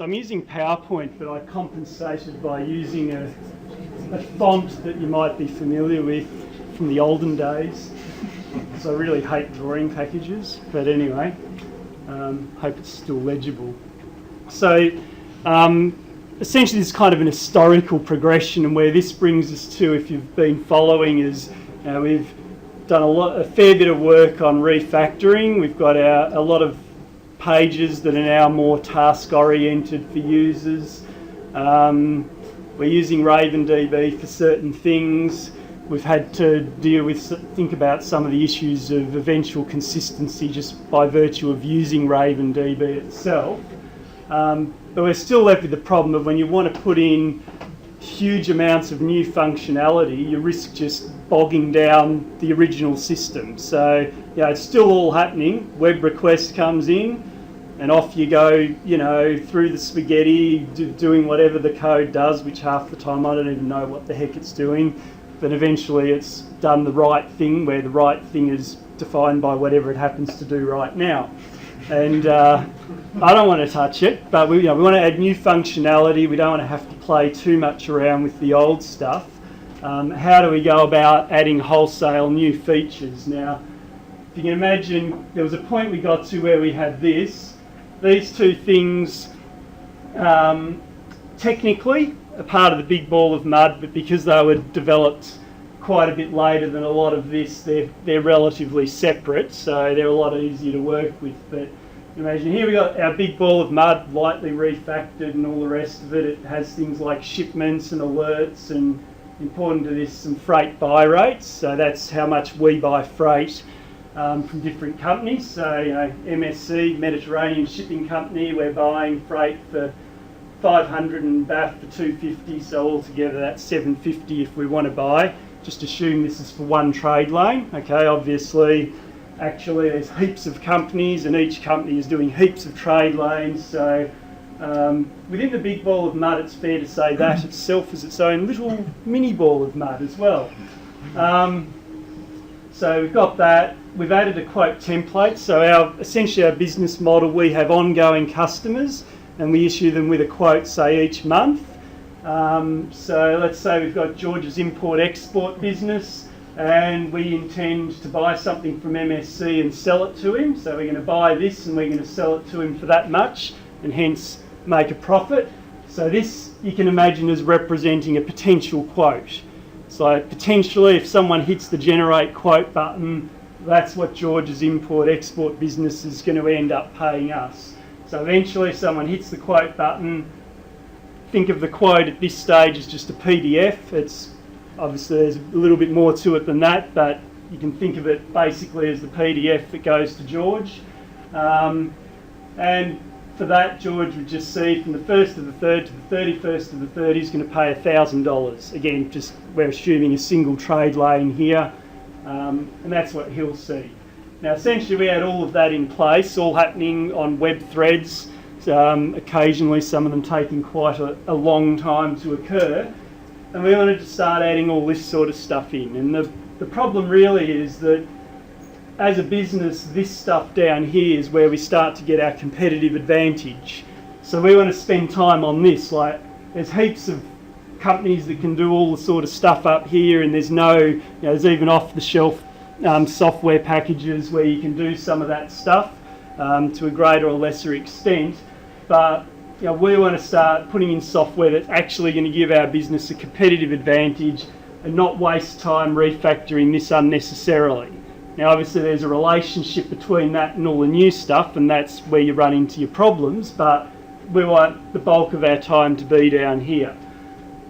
So I'm using PowerPoint, but I compensated by using a font that you might be familiar with from the olden days. So I really hate drawing packages, but anyway, hope it's still legible. So essentially this is kind of an historical progression, and where this brings us to, if you've been following, is we've done a fair bit of work on refactoring. We've got a lot of pages that are now more task oriented for users. We're using RavenDb for certain things. We've had to think about some of the issues of eventual consistency just by virtue of using RavenDb itself. But we're still left with the problem of when you want to put in huge amounts of new functionality, you risk just bogging down the original system. So it's still all happening. Web request comes in, and off you go, through the spaghetti, doing whatever the code does, which half the time I don't even know what the heck it's doing. But eventually it's done the right thing, where the right thing is defined by whatever it happens to do right now. And I don't want to touch it, but we want to add new functionality. We don't want to have to play too much around with the old stuff. How do we go about adding wholesale new features? Now, if you can imagine, there was a point we got to where we had these two things technically a part of the big ball of mud, but because they were developed quite a bit later than a lot of this, they're relatively separate, so they're a lot easier to work with. But imagine here we got our big ball of mud, lightly refactored and all the rest of it. It has things like shipments and alerts, and important to this, some freight buy rates. So that's how much we buy freight from different companies. So MSC, Mediterranean Shipping Company, we're buying freight for 500 and BAF for 250, so altogether that's 750 if we want to buy. Just assume this is for one trade lane. Okay, obviously, actually there's heaps of companies and each company is doing heaps of trade lanes. So within the big ball of mud, it's fair to say that itself is its own little mini ball of mud as well. So we've got that. We've added a quote template. So essentially our business model, we have ongoing customers and we issue them with a quote, say, each month. So let's say we've got George's import-export business and we intend to buy something from MSC and sell it to him. So we're going to buy this and we're going to sell it to him for that much and hence make a profit. So this you can imagine as representing a potential quote. So potentially if someone hits the generate quote button, that's what George's import-export business is going to end up paying us. So eventually if someone hits the quote button, think of the quote at this stage as just a PDF. It's obviously there's a little bit more to it than that, but you can think of it basically as the PDF that goes to George. And for that, George would just see from the 1st of the 3rd to the 31st of the 3rd, he's going to pay $1,000. Again, just we're assuming a single trade lane here, and that's what he'll see. Now, essentially, we had all of that in place, all happening on web threads, occasionally some of them taking quite a long time to occur. And we wanted to start adding all this sort of stuff in. And the problem really is that as a business, this stuff down here is where we start to get our competitive advantage. So we want to spend time on this. Like, there's heaps of companies that can do all the sort of stuff up here, and there's there's even off-the-shelf software packages where you can do some of that stuff to a greater or lesser extent, but we want to start putting in software that's actually going to give our business a competitive advantage and not waste time refactoring this unnecessarily. Now obviously there's a relationship between that and all the new stuff, and that's where you run into your problems, but we want the bulk of our time to be down here.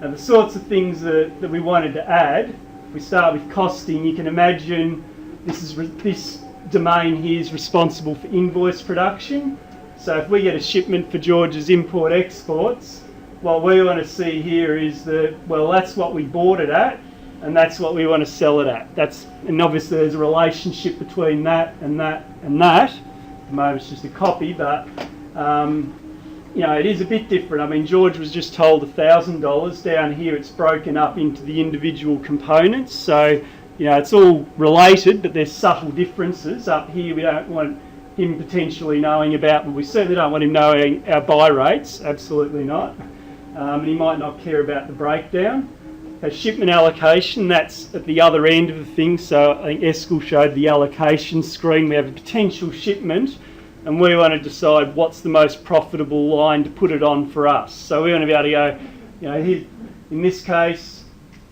Now the sorts of things that we wanted to add, we start with costing. You can imagine this domain here is responsible for invoice production. So if we get a shipment for George's import-exports, what we want to see here is that, well, that's what we bought it at, and that's what we want to sell it at. And obviously there's a relationship between that and that and that. At the moment it's just a copy, but it is a bit different. I mean, George was just told $1,000. Down here it's broken up into the individual components. So, it's all related, but there's subtle differences. Up here we don't want him potentially knowing about, but we certainly don't want him knowing our buy rates, absolutely not. And he might not care about the breakdown. Shipment allocation, that's at the other end of the thing. So I think Eskil showed the allocation screen. We have a potential shipment and we want to decide what's the most profitable line to put it on for us. So we want to be able to go, you know, here, in this case,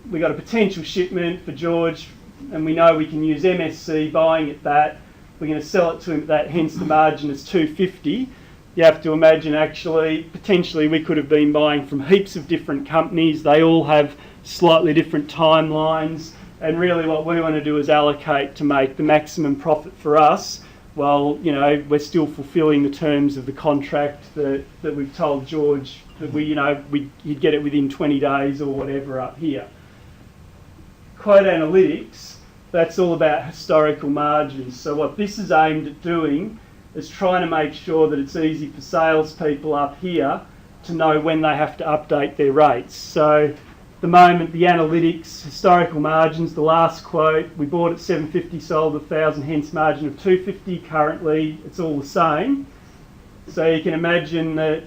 we got a potential shipment for George and we know we can use MSC buying at that. We're going to sell it to him at that, hence the margin is 250. You have to imagine actually, potentially we could have been buying from heaps of different companies. They all have slightly different timelines, and really what we want to do is allocate to make the maximum profit for us while, you know, we're still fulfilling the terms of the contract that we've told George that he'd get it within 20 days or whatever up here. Quote analytics, that's all about historical margins. So what this is aimed at doing is trying to make sure that it's easy for salespeople up here to know when they have to update their rates. So the moment the analytics, historical margins, the last quote, we bought at 750, sold 1,000, hence margin of 250. Currently, it's all the same. So you can imagine that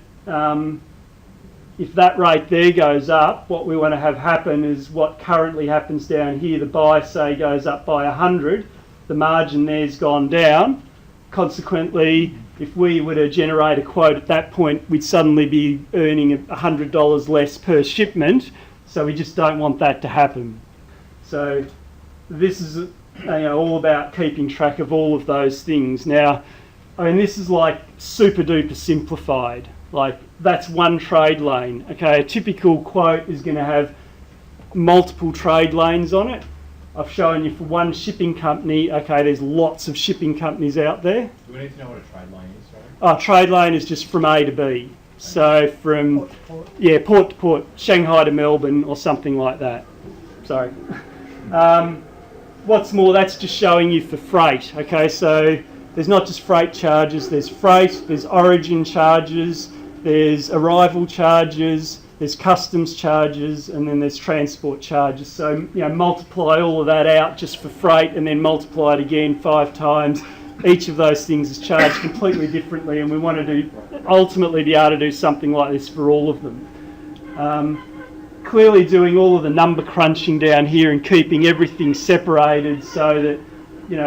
if that rate there goes up, what we want to have happen is what currently happens down here. The buy, say, goes up by 100. The margin there's gone down. Consequently, if we were to generate a quote at that point, we'd suddenly be earning $100 less per shipment. So we just don't want that to happen. So this is all about keeping track of all of those things. Now, I mean, this is like super duper simplified. Like that's one trade lane. Okay, a typical quote is going to have multiple trade lanes on it. I've shown you for one shipping company. Okay, there's lots of shipping companies out there. Do we need to know what a trade lane is, sorry? Oh, trade lane is just from A to B. So from port to port, Shanghai to Melbourne or something like that. Sorry. What's more, that's just showing you for freight. Okay, so there's not just freight charges, there's freight, there's origin charges, there's arrival charges, there's customs charges, and then there's transport charges. So, multiply all of that out just for freight and then multiply it again 5 times. Each of those things is charged completely differently, and we want to ultimately be able to do something like this for all of them. Clearly doing all of the number crunching down here and keeping everything separated so that,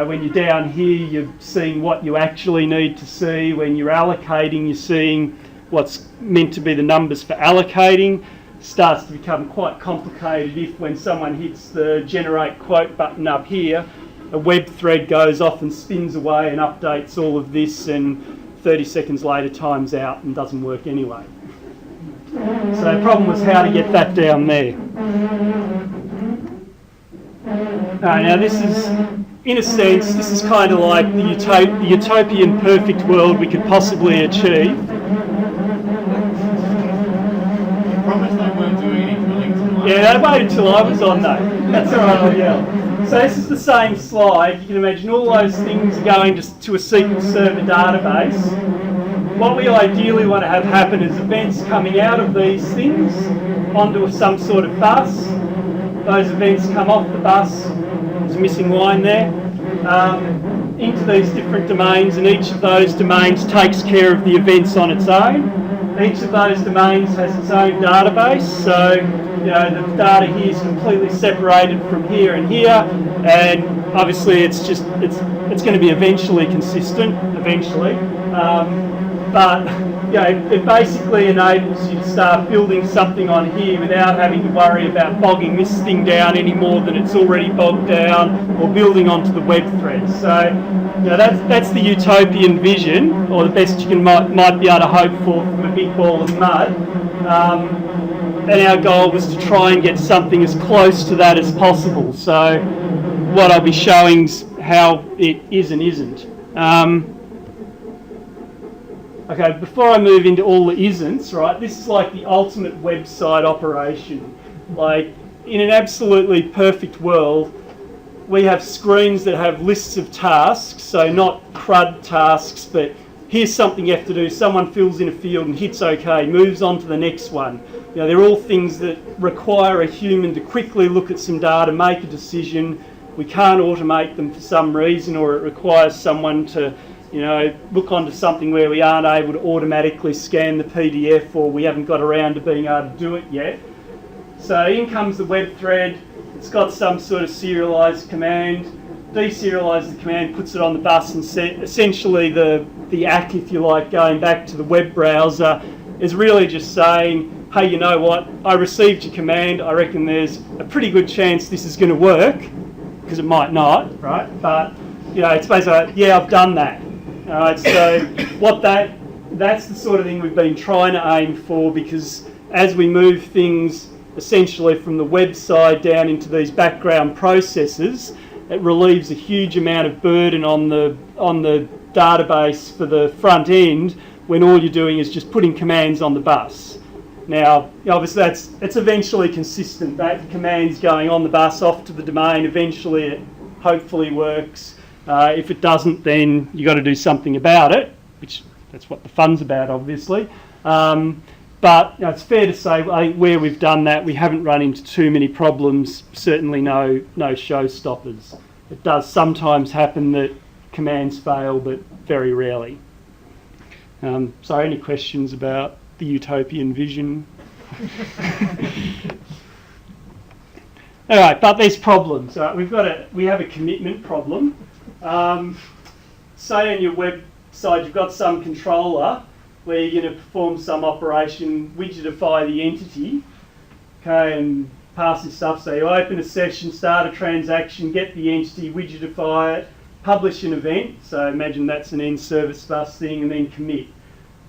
when you're down here, you're seeing what you actually need to see. When you're allocating, you're seeing what's meant to be the numbers for allocating. Starts to become quite complicated if when someone hits the generate quote button up here, a web thread goes off and spins away and updates all of this, and 30 seconds later times out and doesn't work anyway. So the problem was how to get that down there. Now this is, in a sense, this is kind of like the utopian perfect world we could possibly achieve. You promised they weren't doing any drilling tonight. Yeah, they waited until I was on though. That's alright, I'll yell. So this is the same slide. You can imagine all those things going to a SQL Server database. What we ideally want to have happen is events coming out of these things onto some sort of bus. Those events come off the bus, there's a missing line there, into these different domains, and each of those domains takes care of the events on its own. Each of those domains has its own database, so the data here is completely separated from here and here, and obviously it's going to be eventually consistent, but it basically enables you to start building something on here without having to worry about bogging this thing down any more than it's already bogged down, or building onto the web thread. So that's the utopian vision, or the best you might be able to hope for from a big ball of mud. And our goal was to try and get something as close to that as possible. So what I'll be showing is how it is and isn't. Okay, before I move into all the isn'ts, right, this is like the ultimate website operation. Like, in an absolutely perfect world, we have screens that have lists of tasks, so not CRUD tasks, but here's something you have to do, someone fills in a field and hits OK, moves on to the next one. They're all things that require a human to quickly look at some data, make a decision. We can't automate them for some reason, or it requires someone to look onto something where we aren't able to automatically scan the PDF, or we haven't got around to being able to do it yet. So in comes the web thread. It's got some sort of serialized command. Deserialize the command, puts it on the bus, and essentially the ACK, if you like, going back to the web browser, is really just saying, hey, you know what, I received your command, I reckon there's a pretty good chance this is going to work, because it might not, right? But, it's basically like, yeah, I've done that. All right, so that's the sort of thing we've been trying to aim for, because as we move things essentially from the website down into these background processes, it relieves a huge amount of burden on the database for the front end, when all you're doing is just putting commands on the bus. Now, obviously it's eventually consistent. That command's going on the bus off to the domain. Eventually it hopefully works. If it doesn't, then you've got to do something about it, which that's what the fun's about, obviously. But it's fair to say, where we've done that, we haven't run into too many problems, certainly no showstoppers. It does sometimes happen that commands fail, but very rarely. So any questions about the utopian vision? All right, but there's problems. We have a commitment problem. Say on your website you've got some controller where you're going to perform some operation, widgetify the entity, okay, and pass this stuff. So you open a session, start a transaction, get the entity, widgetify it, publish an event. So imagine that's an NServiceBus thing, and then commit.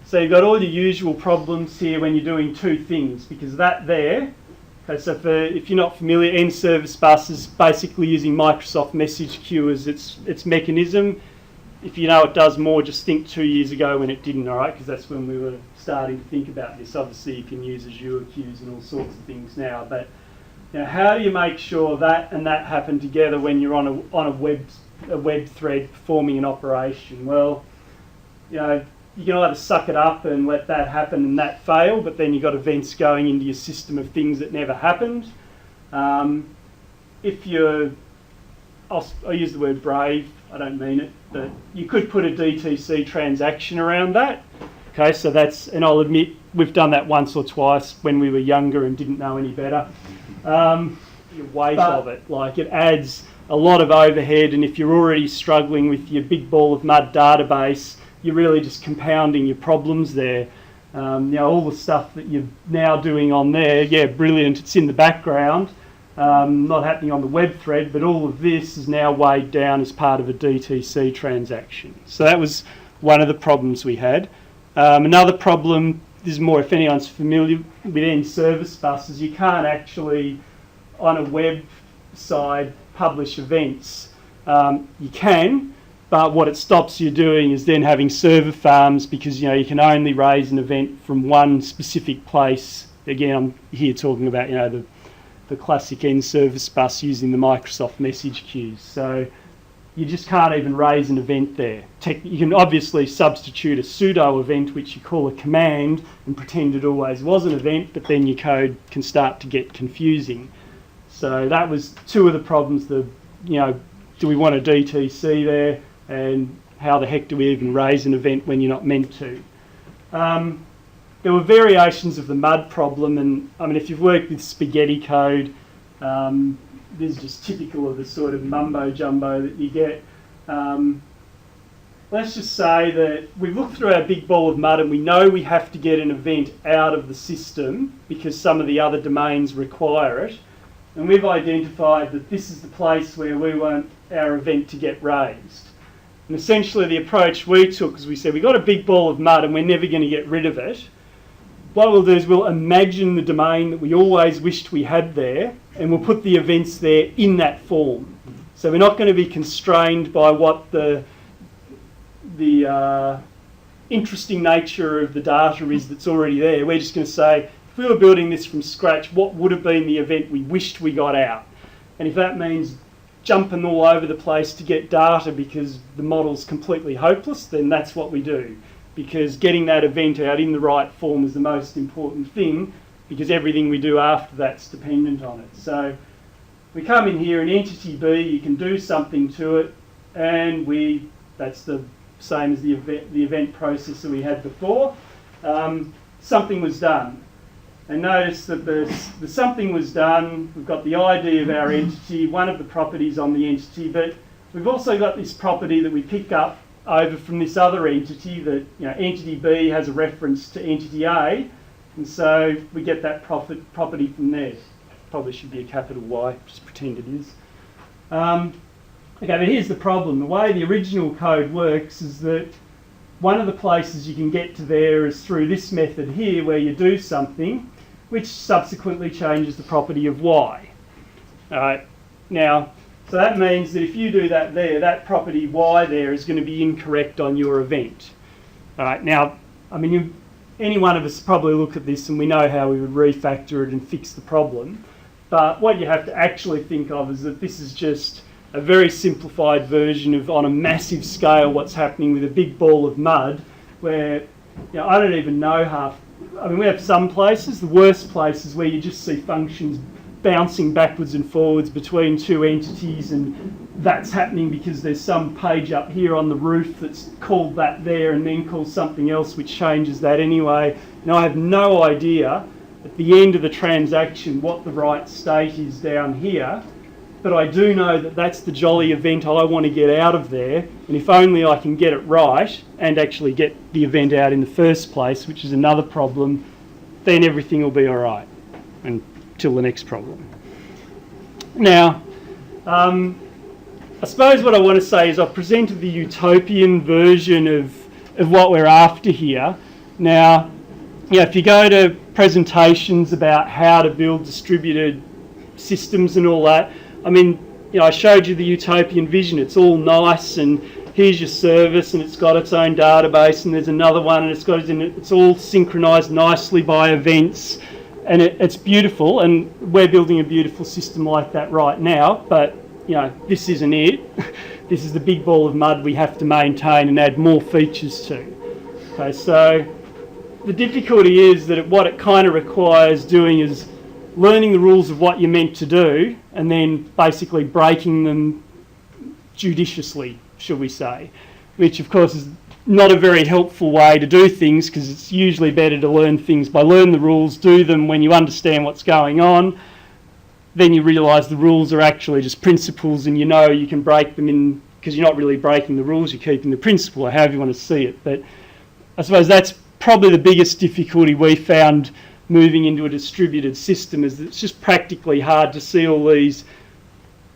So you've got all your usual problems here when you're doing two things, because that there, okay, so if you're not familiar, NServiceBus is basically using Microsoft Message Queue as its mechanism. If you know it does more, just think 2 years ago when it didn't, all right? Because that's when we were starting to think about this. Obviously, you can use Azure queues and all sorts of things now. But how do you make sure that and that happen together when you're on a web thread performing an operation? Well, you can either suck it up and let that happen and that fail, but then you've got events going into your system of things that never happened. I'll use the word brave, I don't mean it, but you could put a DTC transaction around that. Okay, so and I'll admit, we've done that once or twice when we were younger and didn't know any better. The weight of it, it adds a lot of overhead, and if you're already struggling with your big ball of mud database, you're really just compounding your problems there. All the stuff that you're now doing on there, yeah, brilliant, it's in the background. Not happening on the web thread, but all of this is now weighed down as part of a DTC transaction. So that was one of the problems we had. Another problem, this is more if anyone's familiar with NServiceBus, is you can't actually, on a web side, publish events. You can, but what it stops you doing is then having server farms, because you can only raise an event from one specific place. Again, I'm here talking about the classic NServiceBus using the Microsoft message queues. So you just can't even raise an event there. You can obviously substitute a pseudo event, which you call a command, and pretend it always was an event, but then your code can start to get confusing. So that was two of the problems. Do we want a DTC there, and how the heck do we even raise an event when you're not meant to? There were variations of the mud problem, and if you've worked with spaghetti code, this is just typical of the sort of mumbo jumbo that you get. Let's just say that we've looked through our big ball of mud and we know we have to get an event out of the system because some of the other domains require it, and we've identified that this is the place where we want our event to get raised. And essentially the approach we took is we said we've got a big ball of mud and we're never going to get rid of it. What we'll do is we'll imagine the domain that we always wished we had there, and we'll put the events there in that form. So we're not going to be constrained by what the interesting nature of the data is that's already there. We're just going to say, if we were building this from scratch, what would have been the event we wished we got out? And if that means jumping all over the place to get data because the model's completely hopeless, then that's what we do. Because getting that event out in the right form is the most important thing, because everything we do after that's dependent on it. So we come in here, in entity B, you can do something to it, and that's the same as the event processor we had before. Something was done. And notice that the something was done. We've got the ID of our entity, one of the properties on the entity, but we've also got this property that we pick up over from this other entity that, entity B has a reference to entity A, and so we get that property from there. Probably should be a capital Y, just pretend it is. Okay, but here's the problem. The way the original code works is that one of the places you can get to there is through this method here where you do something which subsequently changes the property of Y. Alright, now, so that means that if you do that there, that property Y there is going to be incorrect on your event. Alright, now, I mean, any one of us probably look at this and we know how we would refactor it and fix the problem, but what you have to actually think of is that this is just a very simplified version of, on a massive scale, what's happening with a big ball of mud where, I don't even know we have some places, the worst places, where you just see functions bouncing backwards and forwards between two entities, and that's happening because there's some page up here on the roof that's called that there and then calls something else which changes that anyway. Now I have no idea at the end of the transaction what the right state is down here, but I do know that that's the jolly event I want to get out of there, and if only I can get it right and actually get the event out in the first place, which is another problem, then everything will be all right until the next problem. Now, I suppose what I want to say is I've presented the utopian version of what we're after here. Now, if you go to presentations about how to build distributed systems and all that, I mean, I showed you the utopian vision. It's all nice, and here's your service, and it's got its own database, and there's another one, and it's all synchronized nicely by events, and it's beautiful, and we're building a beautiful system like that right now, but, this isn't it. This is the big ball of mud we have to maintain and add more features to. Okay, so the difficulty is that what it kind of requires doing is learning the rules of what you're meant to do and then basically breaking them judiciously, shall we say, which of course is not a very helpful way to do things, because it's usually better to learn things by learn the rules, do them when you understand what's going on, then you realise the rules are actually just principles and you can break them in, because you're not really breaking the rules, you're keeping the principle, or however you want to see it. But I suppose that's probably the biggest difficulty we found moving into a distributed system, is that it's just practically hard to see all these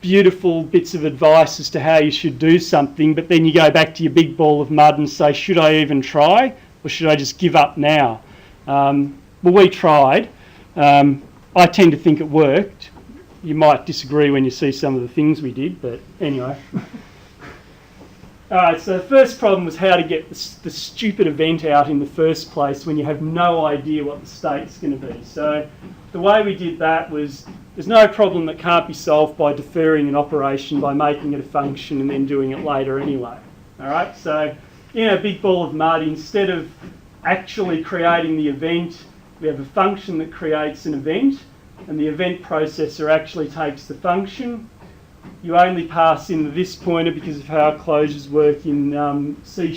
beautiful bits of advice as to how you should do something, but then you go back to your big ball of mud and say, should I even try, or should I just give up now? Well, we tried. I tend to think it worked. You might disagree when you see some of the things we did, but anyway. Alright, so the first problem was how to get the stupid event out in the first place when you have no idea what the state's going to be. So the way we did that was, there's no problem that can't be solved by deferring an operation by making it a function and then doing it later anyway. Alright, so in a big ball of mud, instead of actually creating the event, we have a function that creates an event, and the event processor actually takes the function. You only pass in this pointer because of how closures work in C#.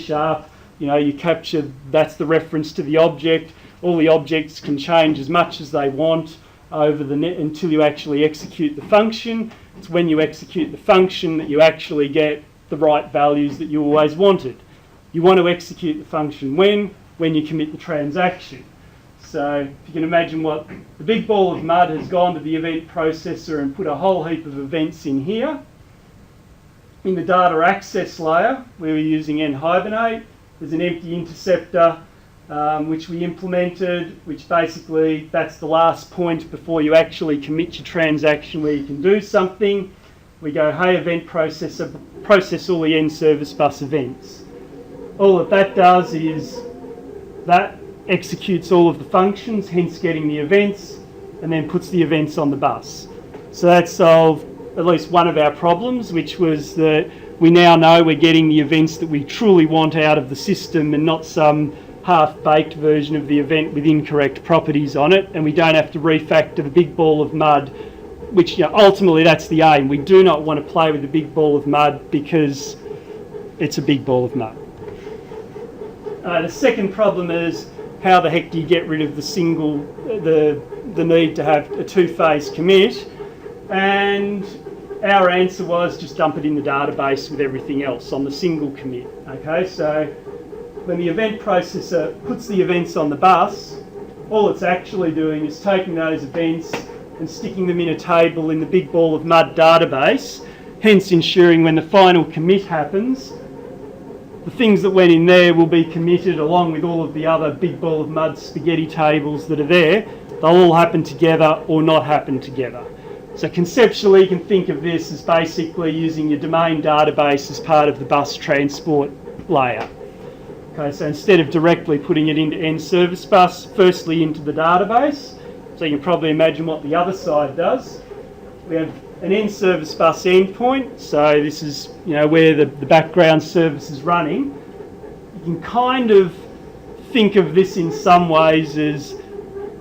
You capture, that's the reference to the object. All the objects can change as much as they want over the net until you actually execute the function. It's when you execute the function that you actually get the right values that you always wanted. You want to execute the function when you commit the transaction. So if you can imagine what the big ball of mud has gone to the event processor and put a whole heap of events in here. In the data access layer, we were using nhibernate. There's an empty interceptor which we implemented, which basically that's the last point before you actually commit your transaction where you can do something. We go, hey, event processor, process all the NServiceBus events. All that does is that executes all of the functions, hence getting the events, and then puts the events on the bus. So that solved at least one of our problems, which was that we now know we're getting the events that we truly want out of the system and not some half-baked version of the event with incorrect properties on it, and we don't have to refactor the big ball of mud, which ultimately that's the aim. We do not want to play with the big ball of mud because it's a big ball of mud. The second problem is how the heck do you get rid of the need to have a two-phase commit? And our answer was just dump it in the database with everything else on the single commit. Okay, so when the event processor puts the events on the bus, all it's actually doing is taking those events and sticking them in a table in the big ball of mud database, hence ensuring when the final commit happens, the things that went in there will be committed along with all of the other big ball of mud spaghetti tables that are there. They'll all happen together or not happen together. So conceptually you can think of this as basically using your domain database as part of the bus transport layer. Okay, so instead of directly putting it into NServiceBus, firstly into the database, so you can probably imagine what the other side does. We have an NServiceBus endpoint, so this is where the background service is running. You can kind of think of this in some ways as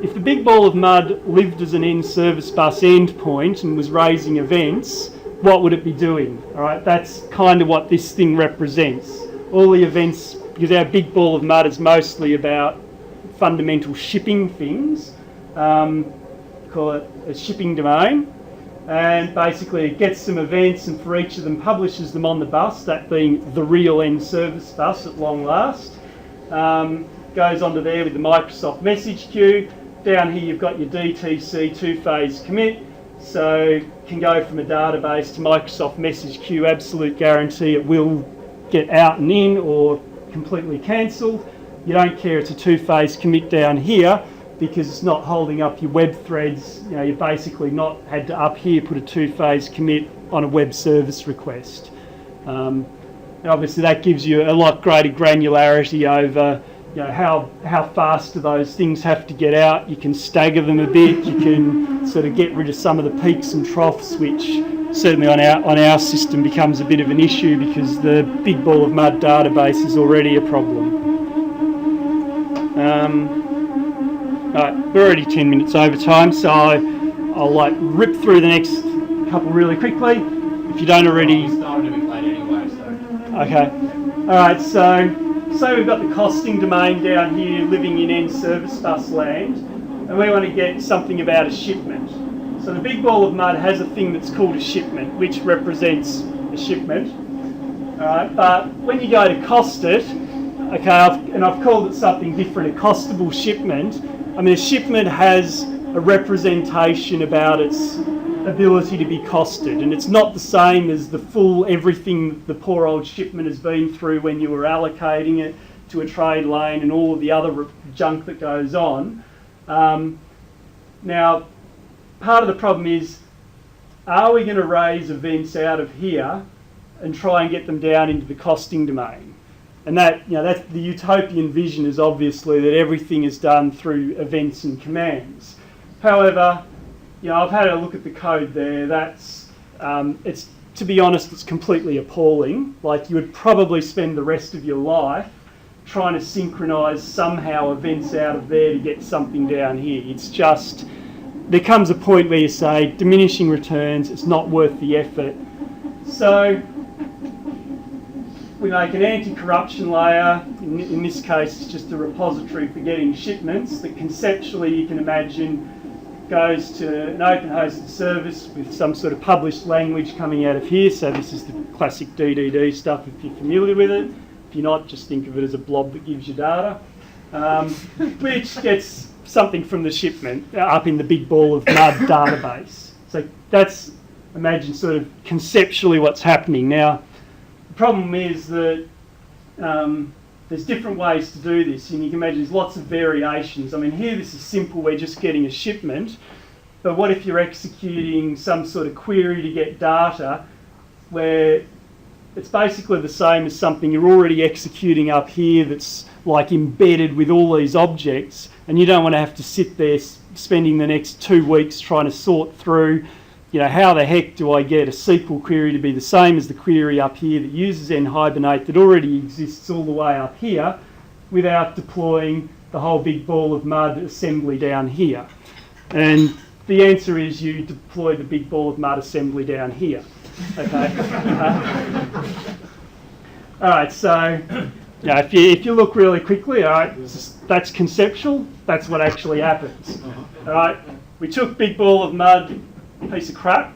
if the big ball of mud lived as an NServiceBus endpoint and was raising events, what would it be doing? All right, that's kind of what this thing represents. All the events, because our big ball of mud is mostly about fundamental shipping things, call it a shipping domain, and basically it gets some events and for each of them publishes them on the bus, that being the real NServiceBus at long last. Goes onto there with the Microsoft message queue. Down here you've got your DTC two-phase commit, so can go from a database to Microsoft message queue, absolute guarantee it will get out and in or completely cancelled. You don't care it's a two-phase commit down here because it's not holding up your web threads. You've basically not had to up here put a two-phase commit on a web service request. And obviously that gives you a lot greater granularity over how fast do those things have to get out. You can stagger them a bit. You can sort of get rid of some of the peaks and troughs, which certainly on our system becomes a bit of an issue because the big ball of mud database is already a problem. Right, we're already 10 minutes over time, so I'll rip through the next couple really quickly. If you don't already... Started a bit late anyway, so... Okay. Alright, so we've got the costing domain down here living in NServiceBus land, and we want to get something about a shipment. So the big ball of mud has a thing that's called a shipment, which represents a shipment. Alright, but when you go to cost it, okay, I've called it something different, a costable shipment. I mean, a shipment has a representation about its ability to be costed, and it's not the same as the full everything the poor old shipment has been through when you were allocating it to a trade lane and all of the other junk that goes on. Now, part of the problem is, are we going to raise events out of here and try and get them down into the costing domain? And that's the utopian vision, is obviously that everything is done through events and commands. However, I've had a look at the code there. It's, to be honest, it's completely appalling. Like, you would probably spend the rest of your life trying to synchronise somehow events out of there to get something down here. It's just, there comes a point where you say, diminishing returns, it's not worth the effort. So we make an anti-corruption layer. In this case, it's just a repository for getting shipments that conceptually you can imagine goes to an open hosted service with some sort of published language coming out of here. So this is the classic DDD stuff if you're familiar with it. If you're not, just think of it as a blob that gives you data, which gets something from the shipment up in the big ball of mud database. So that's, imagine sort of conceptually what's happening. Now, the problem is that there's different ways to do this, and you can imagine there's lots of variations. I mean, here this is simple, we're just getting a shipment, but what if you're executing some sort of query to get data where it's basically the same as something you're already executing up here that's like embedded with all these objects, and you don't want to have to sit there spending the next 2 weeks trying to sort through how the heck do I get a SQL query to be the same as the query up here that uses nhibernate that already exists all the way up here without deploying the whole big ball of mud assembly down here? And the answer is you deploy the big ball of mud assembly down here. Okay. All right, so Now, if you look really quickly, all right, that's conceptual. That's what actually happens. All right, we took big ball of mud, piece of crap,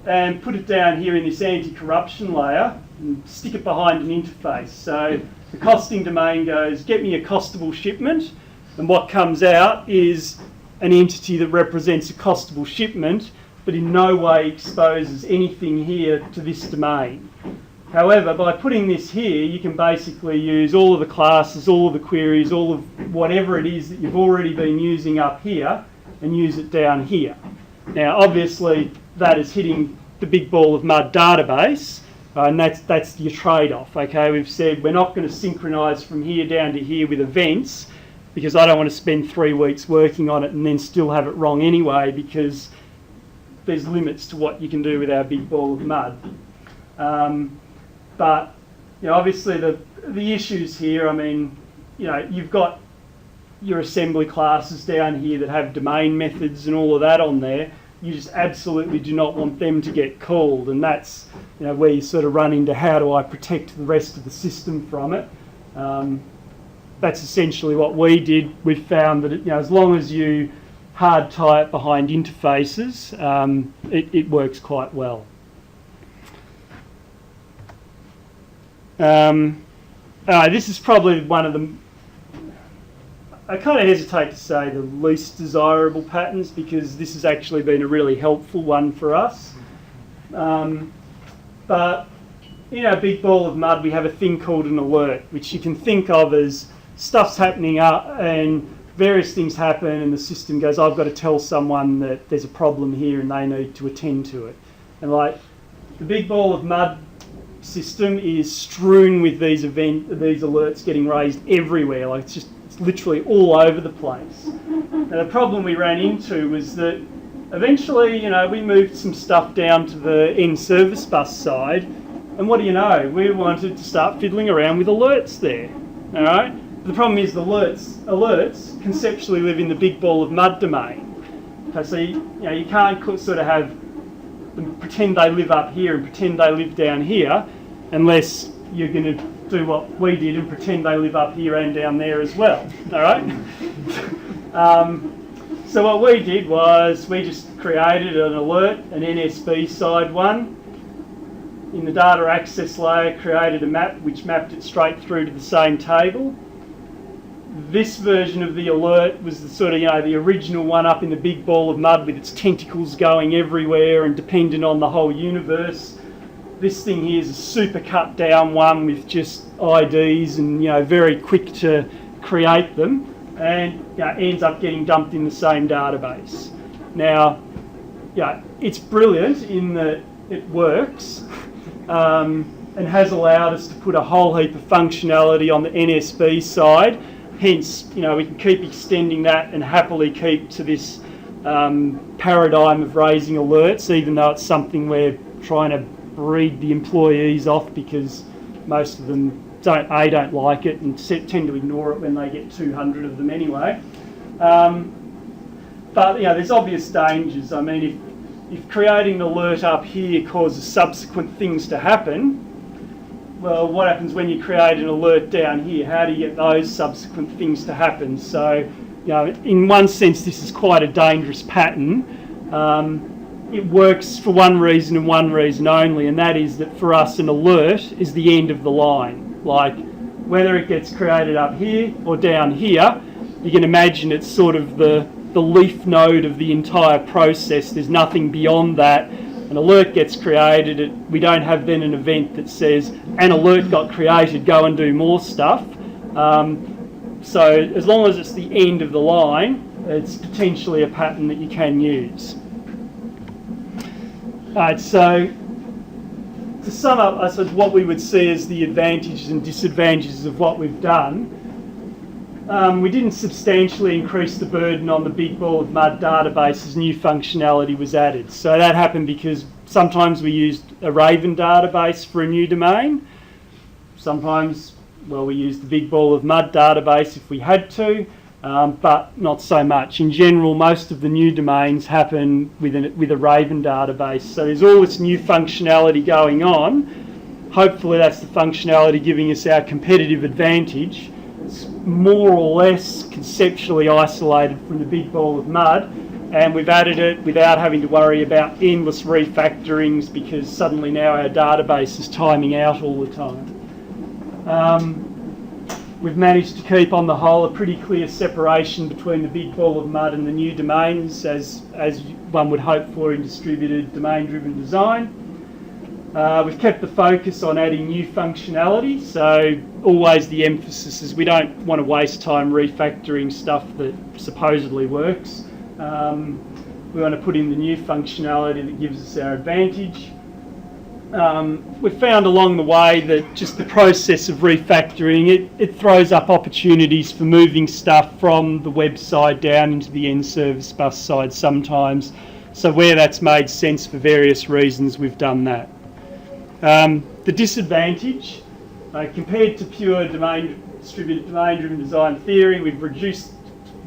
and put it down here in this anti-corruption layer and stick it behind an interface. So the costing domain goes, get me a costable shipment, and what comes out is an entity that represents a costable shipment, but in no way exposes anything here to this domain. However, by putting this here, you can basically use all of the classes, all of the queries, all of whatever it is that you've already been using up here and use it down here. Now, obviously, that is hitting the big ball of mud database, and that's your trade-off, okay? We've said we're not going to synchronise from here down to here with events because I don't want to spend 3 weeks working on it and then still have it wrong anyway because there's limits to what you can do with our big ball of mud. But obviously the issues here, I mean, you've got your assembly classes down here that have domain methods and all of that on there. You just absolutely do not want them to get called, and that's where you sort of run into how do I protect the rest of the system from it. That's essentially what we did. We found that as long as you hard tie it behind interfaces, it works quite well. This is probably one of the, I kind of hesitate to say the least desirable patterns because this has actually been a really helpful one for us. But in our big ball of mud, we have a thing called an alert, which you can think of as stuff's happening up and various things happen and the system goes, I've got to tell someone that there's a problem here and they need to attend to it. And like the big ball of mud system is strewn with these alerts getting raised everywhere. Like it's literally all over the place. Now the problem we ran into was that eventually, we moved some stuff down to the NServiceBus side, and what do you know? We wanted to start fiddling around with alerts there. All right. The problem is the alerts conceptually live in the big ball of mud domain. Okay, so you can't sort of have them pretend they live up here and pretend they live down here, unless you're going to do what we did and pretend they live up here and down there as well. All right. So what we did was we just created an alert, an NSB side one. In the data access layer, created a map which mapped it straight through to the same table. This version of the alert was the sort of, the original one up in the big ball of mud with its tentacles going everywhere and dependent on the whole universe. This thing here is a super cut down one with just IDs and, very quick to create them and ends up getting dumped in the same database. Now, it's brilliant in that it works and has allowed us to put a whole heap of functionality on the NSB side. Hence, we can keep extending that and happily keep to this paradigm of raising alerts, even though it's something we're trying to breed the employees off because most of them don't like it and tend to ignore it when they get 200 of them anyway. But there's obvious dangers. I mean, if creating an alert up here causes subsequent things to happen, well, what happens when you create an alert down here? How do you get those subsequent things to happen? So, in one sense, this is quite a dangerous pattern. It works for one reason and one reason only, and that is that for us, an alert is the end of the line. Like, whether it gets created up here or down here, you can imagine it's sort of the leaf node of the entire process. There's nothing beyond that. An alert gets created, we don't have then an event that says, an alert got created, go and do more stuff. So as long as it's the end of the line, it's potentially a pattern that you can use. Alright, so to sum up, I suppose what we would see as the advantages and disadvantages of what we've done. We didn't substantially increase the burden on the big ball of mud database as new functionality was added. So that happened because sometimes we used a Raven database for a new domain. Sometimes, we used the big ball of mud database if we had to, but not so much. In general, most of the new domains happen with a Raven database. So there's all this new functionality going on. hopefully that's the functionality giving us our competitive advantage. It's more or less conceptually isolated from the big ball of mud, and we've added it without having to worry about endless refactorings because suddenly now our database is timing out all the time. We've managed to keep on the whole a pretty clear separation between the big ball of mud and the new domains, as one would hope for in distributed domain-driven design. We've kept the focus on adding new functionality, so always the emphasis is we don't want to waste time refactoring stuff that supposedly works. We want to put in the new functionality that gives us our advantage. We've found along the way that just the process of refactoring, it throws up opportunities for moving stuff from the website down into the NServiceBus side sometimes. So where that's made sense for various reasons, we've done that. The disadvantage, compared to pure distributed domain-driven design theory, we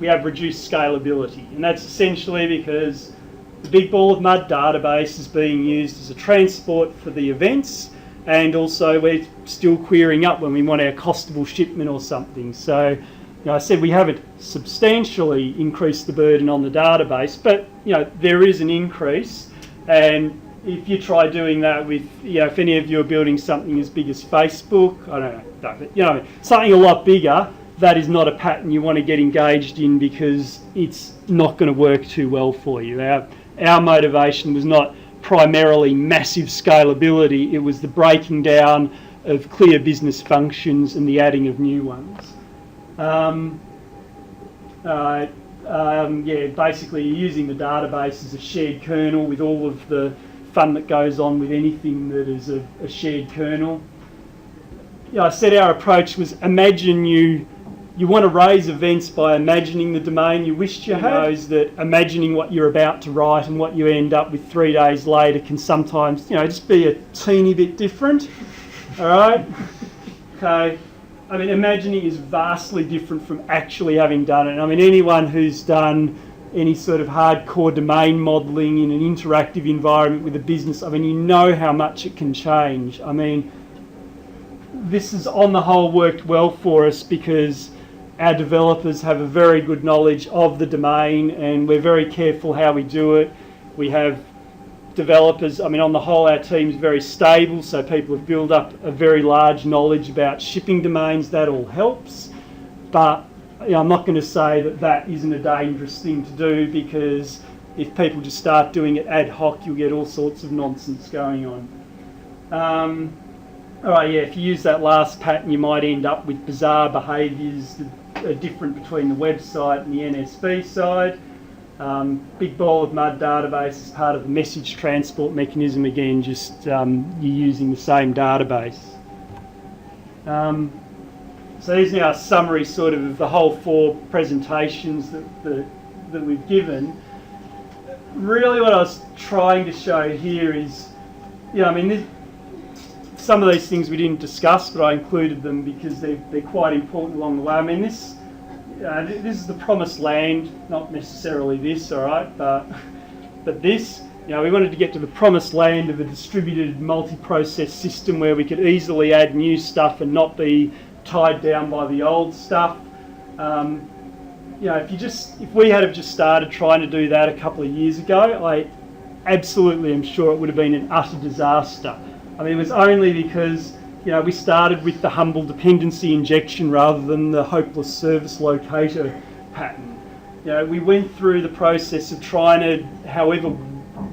have reduced scalability, and that's essentially because the big ball of mud database is being used as a transport for the events, and also we're still querying up when we want our costable shipment or something. So, I said we haven't substantially increased the burden on the database, but there is an increase, and if you try doing that with, if any of you are building something as big as Facebook, I don't know, something a lot bigger, that is not a pattern you want to get engaged in because it's not going to work too well for you. Our motivation was not primarily massive scalability, it was the breaking down of clear business functions and the adding of new ones. Basically you're using the database as a shared kernel with all of the fun that goes on with anything that is a shared kernel. I said our approach was imagine you want to raise events by imagining the domain you wished you had. Knows that imagining what you're about to write and what you end up with 3 days later can sometimes, just be a teeny bit different. All right? Okay. I mean, imagining is vastly different from actually having done it. I mean, anyone who's done any sort of hardcore domain modelling in an interactive environment with a business, I mean, you know how much it can change. I mean, this has on the whole worked well for us because our developers have a very good knowledge of the domain and we're very careful how we do it. We have developers, I mean, on the whole our team's very stable, so people have built up a very large knowledge about shipping domains. That all helps, but I'm not going to say that isn't a dangerous thing to do, because if people just start doing it ad hoc, you'll get all sorts of nonsense going on. If you use that last pattern, you might end up with bizarre behaviours that are different between the website and the NSB side. Big ball of mud database is part of the message transport mechanism. Again, just you're using the same database. So here's now a summary sort of the whole 4 presentations that we've given. Really what I was trying to show here is, some of these things we didn't discuss, but I included them because they're quite important along the way. I mean, this is the promised land, not necessarily this, all right, but this, we wanted to get to the promised land of a distributed multi-process system where we could easily add new stuff and not be tied down by the old stuff. If we had have just started trying to do that a couple of years ago, I absolutely am sure it would have been an utter disaster. I mean, it was only because, we started with the humble dependency injection rather than the hopeless service locator pattern. We went through the process of trying to, however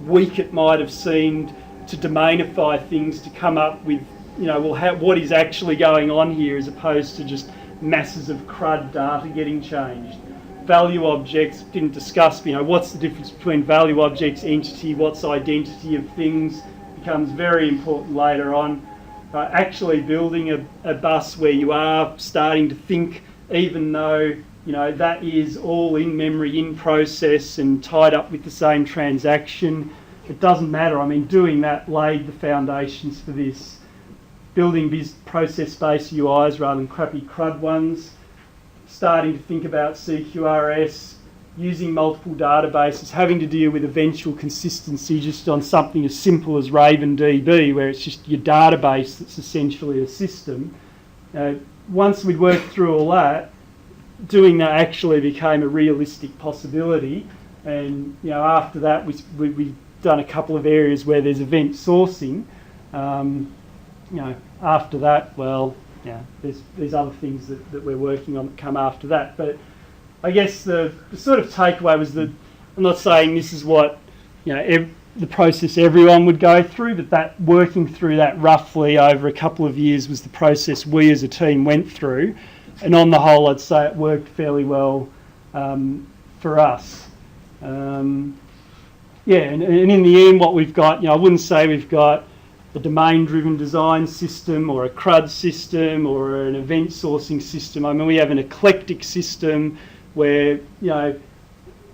weak it might have seemed, to domainify things to come up with, what is actually going on here as opposed to just masses of CRUD data getting changed. Value objects, didn't discuss, what's the difference between value objects, entity, what's identity of things, becomes very important later on. Actually building a bus where you are starting to think, even though that is all in memory, in process and tied up with the same transaction, it doesn't matter. I mean, doing that laid the foundations for this. Building process-based UIs rather than crappy CRUD ones, starting to think about CQRS, using multiple databases, having to deal with eventual consistency just on something as simple as RavenDb, where it's just your database that's essentially a system. Once we'd worked through all that, doing that actually became a realistic possibility. And after that, we've done a couple of areas where there's event sourcing. After that, there's other things that we're working on that come after that. But I guess the sort of takeaway was that I'm not saying this is what the process everyone would go through, but that working through that roughly over a couple of years was the process we as a team went through. And on the whole, I'd say it worked fairly well for us. And in the end, what we've got, I wouldn't say we've got a domain-driven design system or a CRUD system or an event sourcing system. I mean, we have an eclectic system where,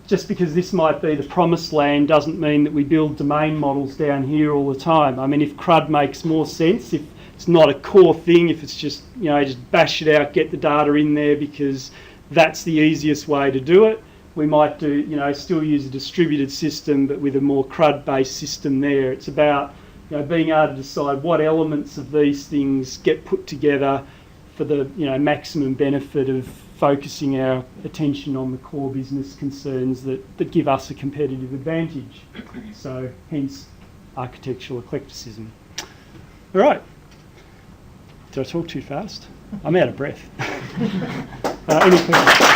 just because this might be the promised land doesn't mean that we build domain models down here all the time. I mean, if CRUD makes more sense, if it's not a core thing, if it's just, just bash it out, get the data in there because that's the easiest way to do it, we might do, still use a distributed system, but with a more CRUD-based system there. It's about, being able to decide what elements of these things get put together for the, maximum benefit of focusing our attention on the core business concerns that give us a competitive advantage. So, hence, architectural eclecticism. All right. Did I talk too fast? I'm out of breath. Any questions?